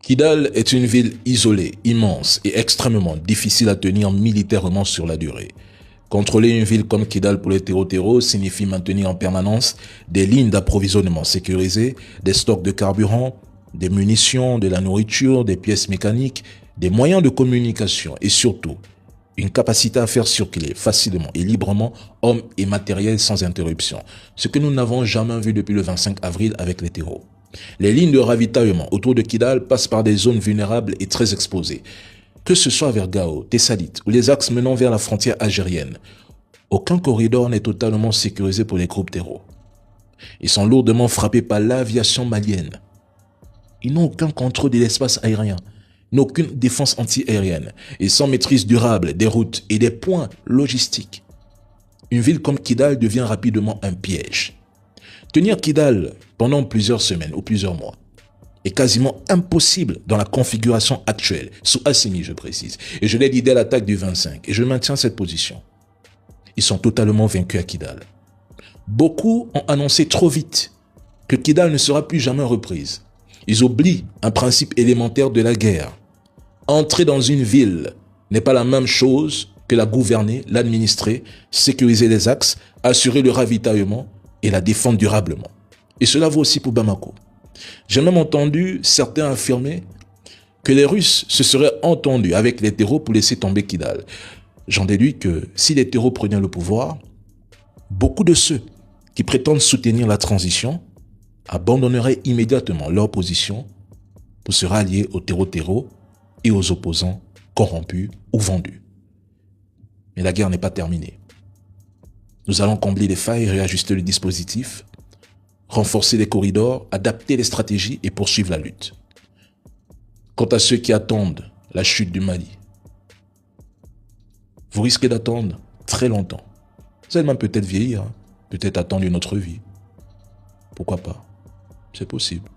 Kidal est une ville isolée, immense et extrêmement difficile à tenir militairement sur la durée. Contrôler une ville comme Kidal pour les terreaux signifie maintenir en permanence des lignes d'approvisionnement sécurisées, des stocks de carburant, des munitions, de la nourriture, des pièces mécaniques, des moyens de communication et surtout une capacité à faire circuler facilement et librement hommes et matériel sans interruption, ce que nous n'avons jamais vu depuis le 25 avril avec les terreaux. Les lignes de ravitaillement autour de Kidal passent par des zones vulnérables et très exposées. Que ce soit vers Gao, Tessalit ou les axes menant vers la frontière algérienne, aucun corridor n'est totalement sécurisé pour les groupes terreaux. Ils sont lourdement frappés par l'aviation malienne. Ils n'ont aucun contrôle de l'espace aérien, n'aucune défense anti-aérienne et sans maîtrise durable des routes et des points logistiques. Une ville comme Kidal devient rapidement un piège. Tenir Kidal pendant plusieurs semaines ou plusieurs mois est quasiment impossible dans la configuration actuelle, sous Assimi je précise. Et je l'ai dit dès l'attaque du 25 et je maintiens cette position. Ils sont totalement vaincus à Kidal. Beaucoup ont annoncé trop vite que Kidal ne sera plus jamais reprise. Ils oublient un principe élémentaire de la guerre. Entrer dans une ville n'est pas la même chose que la gouverner, l'administrer, sécuriser les axes, assurer le ravitaillement et la défendre durablement. Et cela vaut aussi pour Bamako. J'ai même entendu certains affirmer que les Russes se seraient entendus avec les terreaux pour laisser tomber Kidal. J'en déduis que si les terreaux prenaient le pouvoir, beaucoup de ceux qui prétendent soutenir la transition abandonneraient immédiatement leur position pour se rallier aux terreaux et aux opposants corrompus ou vendus. Mais la guerre n'est pas terminée. Nous allons combler les failles, réajuster le dispositif, renforcer les corridors, adapter les stratégies et poursuivre la lutte. Quant à ceux qui attendent la chute du Mali, vous risquez d'attendre très longtemps. Vous allez même peut-être vieillir, peut-être attendre une autre vie. Pourquoi pas? C'est possible.